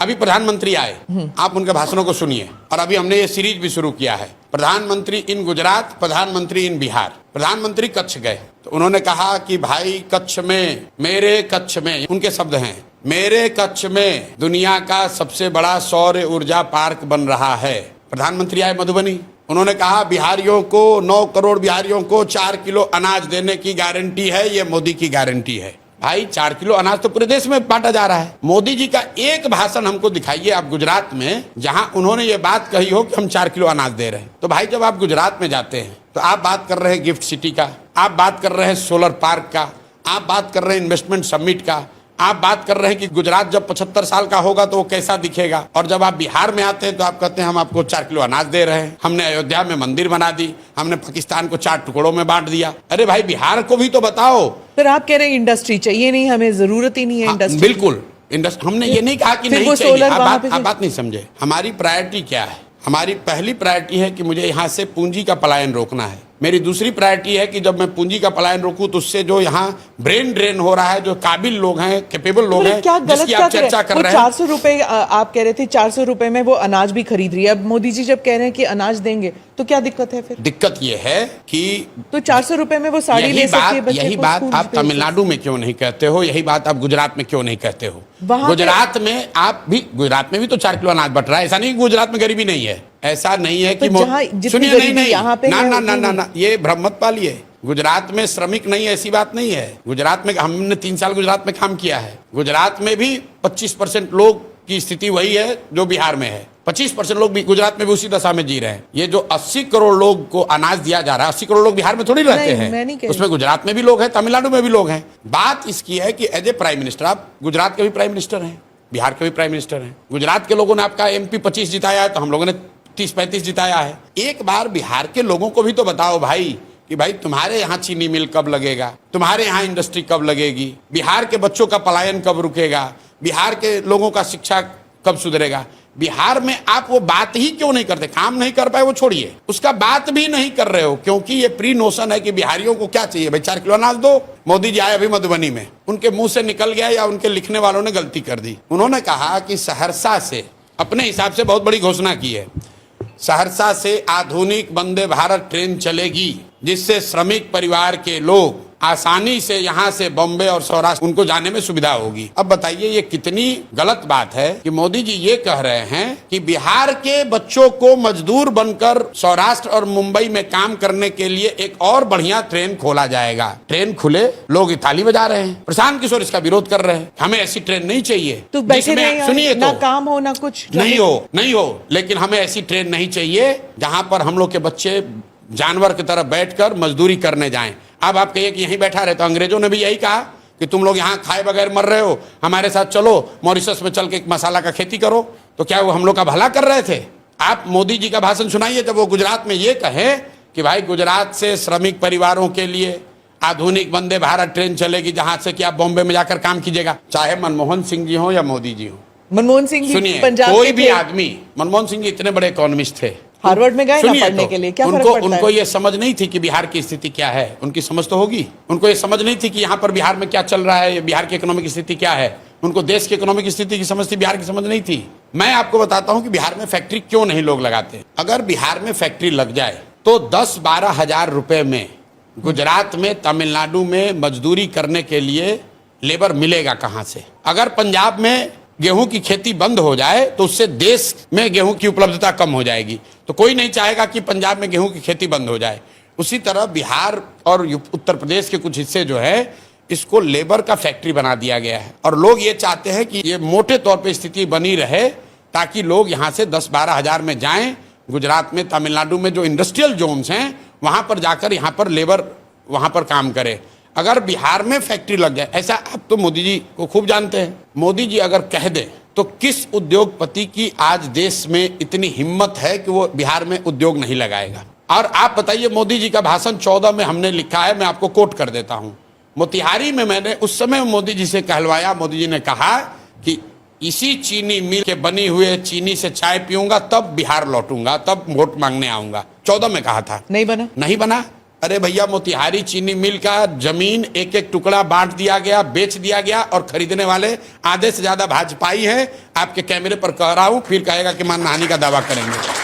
अभी प्रधानमंत्री आए, आप उनके भाषणों को सुनिए। और अभी हमने ये सीरीज भी शुरू किया है, प्रधानमंत्री इन गुजरात, प्रधानमंत्री इन बिहार। प्रधानमंत्री कच्छ गए तो उन्होंने कहा कि भाई कच्छ में, मेरे कच्छ में, उनके शब्द हैं, मेरे कच्छ में दुनिया का सबसे बड़ा सौर ऊर्जा पार्क बन रहा है। प्रधानमंत्री आए मधुबनी, उन्होंने कहा बिहारियों को, 9 करोड़ बिहारियों को 4 किलो अनाज देने की गारंटी है, ये मोदी की गारंटी है। भाई 4 किलो अनाज तो पूरे देश में बांटा जा रहा है। मोदी जी का एक भाषण हमको दिखाइए आप गुजरात में जहां उन्होंने ये बात कही हो कि हम 4 किलो अनाज दे रहे हैं। तो भाई जब आप गुजरात में जाते हैं तो आप बात कर रहे हैं गिफ्ट सिटी का, आप बात कर रहे हैं सोलर पार्क का, आप बात कर रहे हैं इन्वेस्टमेंट समिट का, आप बात कर रहे हैं कि गुजरात जब 75 साल का होगा तो वो कैसा दिखेगा। और जब आप बिहार में आते हैं तो आप कहते हैं हम आपको 4 किलो अनाज दे रहे हैं, हमने अयोध्या में मंदिर बना दी, हमने पाकिस्तान को 4 टुकड़ों में बांट दिया। अरे भाई बिहार को भी तो बताओ। फिर आप कह रहे हैं इंडस्ट्री चाहिए नहीं, हमें जरूरत ही नहीं है इंडस्ट्री। बिल्कुल इंडस्ट्री, हमने ये नहीं कहा कि नहीं चाहिए। आप बात नहीं समझे। हमारी प्रायोरिटी क्या है? हमारी पहली प्रायोरिटी है कि मुझे यहाँ से पूंजी का पलायन रोकना है। मेरी दूसरी प्रायोरिटी है कि जब मैं पूंजी का पलायन रोकूं तो उससे जो यहाँ ब्रेन ड्रेन हो रहा है, जो काबिल लोग हैं, कैपेबल लोग हैं, जिसकी आप चर्चा कर रहे हैं। 400 रुपए आप कह रहे थे, 400 रुपए में वो अनाज भी खरीद रही है। अब मोदी जी जब कह रहे हैं कि अनाज देंगे तो क्या दिक्कत है फिर? दिक्कत ये है कि तो 400 रुपए में वो साड़ी ले सकती है बच्चे को। यही बात आप तमिलनाडु में क्यों नहीं कहते हो? यही बात आप गुजरात में क्यों नहीं कहते हो? गुजरात में आप भी, गुजरात में भी तो 4 किलो अनाज बट रहा है। ऐसा नहीं कि गुजरात में गरीबी नहीं है, ऐसा नहीं है कि सुनिए, नहीं यहाँ पे ना, ये भ्रम मत पालिए। गुजरात में श्रमिक नहीं है ऐसी बात नहीं है। गुजरात में हमने 3 साल गुजरात में काम किया है। गुजरात में भी 25% लोग की स्थिति वही है जो बिहार में है। 25% लोग भी गुजरात में भी उसी दशा में जी रहे हैं। ये जो 80 करोड़ लोग को अनाज दिया जा रहा है, 80 करोड़ लोग बिहार में थोड़ी रहते हैं, उसमें गुजरात में भी लोग हैं, तमिलनाडु में भी लोग हैं। बात इसकी है कि एज ए प्राइम मिनिस्टर, आप गुजरात के भी प्राइम मिनिस्टर हैं, बिहार के भी प्राइम मिनिस्टर हैं। गुजरात के लोगों ने आपका MP 25 जिताया है तो हम लोगों ने 30-35 जिताया है। एक बार बिहार के लोगों को भी तो बताओ भाई कि भाई तुम्हारे यहाँ चीनी मिल कब लगेगा, तुम्हारे यहाँ इंडस्ट्री कब लगेगी, बिहार के बच्चों का पलायन कब रुकेगा, बिहार के लोगों का शिक्षा कब सुधरेगा। बिहार में आप वो बात ही क्यों नहीं करते? काम नहीं कर पाए वो छोड़िए, उसका बात भी नहीं कर रहे हो क्योंकि ये प्री नोशन है कि बिहारियों को क्या चाहिए भाई, 4 किलो अनाज दो। मोदी जी आए अभी मधुबनी में, उनके मुंह से निकल गया या उनके लिखने वालों ने गलती कर दी। उन्होंने कहा कि सहरसा से, अपने हिसाब से बहुत बड़ी घोषणा की है, सहरसा से आधुनिक वंदे भारत ट्रेन चलेगी जिससे श्रमिक परिवार के लोग आसानी से यहाँ से बॉम्बे और सौराष्ट्र उनको जाने में सुविधा होगी। अब बताइए ये कितनी गलत बात है कि मोदी जी ये कह रहे हैं कि बिहार के बच्चों को मजदूर बनकर सौराष्ट्र और मुंबई में काम करने के लिए एक और बढ़िया ट्रेन खोला जाएगा। ट्रेन खुले, लोग ताली बजा रहे हैं, प्रशांत किशोर इसका विरोध कर रहे हैं, हमें ऐसी ट्रेन नहीं चाहिए। तो सुनिए, ना काम हो ना कुछ नहीं हो, लेकिन हमें ऐसी ट्रेन नहीं चाहिए जहां पर हम लोग के बच्चे जानवर की तरह बैठकर मजदूरी करने जाएं। अब आप कहिए कि यहीं बैठा रहे, तो अंग्रेजों ने भी यही कहा कि तुम लोग यहाँ खाए बगैर मर रहे हो, हमारे साथ चलो मॉरिशस में चल के एक मसाला का खेती करो। तो क्या वो हम लोग का भला कर रहे थे? आप मोदी जी का भाषण सुनाइए जब वो गुजरात में ये कहे कि भाई गुजरात से श्रमिक परिवारों के लिए आधुनिक वंदे भारत ट्रेन चलेगी जहां से कि आप बॉम्बे में जाकर काम कीजिएगा, चाहे मनमोहन सिंह जी हो या मोदी जी हो। मनमोहन सिंह सुनिए, कोई भी आदमी, मनमोहन सिंह जी इतने बड़े इकोनॉमिस्ट थे, हार्वर्ड में गए ना पढ़ने के लिए, क्या फर्क पड़ता है? उनको ये समझ नहीं थी कि बिहार की स्थिति क्या है, उनकी समझ तो होगी। उनको ये समझ नहीं थी कि यहाँ पर बिहार में क्या चल रहा है, बिहार की इकोनॉमिक स्थिति क्या है। उनको देश की इकोनॉमिक स्थिति की समझ थी, बिहार की समझ नहीं थी। मैं आपको बताता हूँ कि बिहार में फैक्ट्री क्यों नहीं लोग लगाते। अगर बिहार में फैक्ट्री लग जाए तो 10-12 हजार रुपए में गुजरात में, तमिलनाडु में मजदूरी करने के लिए लेबर मिलेगा कहाँ से? अगर पंजाब में गेहूं की खेती बंद हो जाए तो उससे देश में गेहूं की उपलब्धता कम हो जाएगी। तो कोई नहीं चाहेगा कि पंजाब में गेहूं की खेती बंद हो जाए। उसी तरह बिहार और उत्तर प्रदेश के कुछ हिस्से जो है, इसको लेबर का फैक्ट्री बना दिया गया है और लोग ये चाहते हैं कि ये मोटे तौर पे स्थिति बनी रहे ताकि लोग यहाँ से 10-12 हजार में जाएं। गुजरात में, तमिलनाडु में जो इंडस्ट्रियल जोन्स हैं वहां पर जाकर यहाँ पर लेबर वहां पर काम करे। अगर बिहार में फैक्ट्री लग जाए, ऐसा आप तो मोदी जी को खूब जानते हैं, मोदी जी अगर कह दे तो किस उद्योगपति की आज देश में इतनी हिम्मत है कि वो बिहार में उद्योग नहीं लगाएगा? और आप बताइए, मोदी जी का भाषण 14 में हमने लिखा है, मैं आपको कोट कर देता हूं। मोतिहारी में मैंने उस समय मोदी जी से कहलवाया, मोदी जी ने कहा कि इसी चीनी मिल के बनी हुए चीनी से चाय पीऊंगा तब बिहार लौटूंगा, तब वोट मांगने आऊंगा। 14 में कहा था, नहीं बना। नहीं बना। अरे भैया, मोतिहारी चीनी मिल का जमीन एक एक टुकड़ा बांट दिया गया, बेच दिया गया, और खरीदने वाले आधे से ज्यादा भाजपाई हैं। आपके कैमरे पर कह रहा हूं, फिर कहेगा कि मानहानि का दावा करेंगे।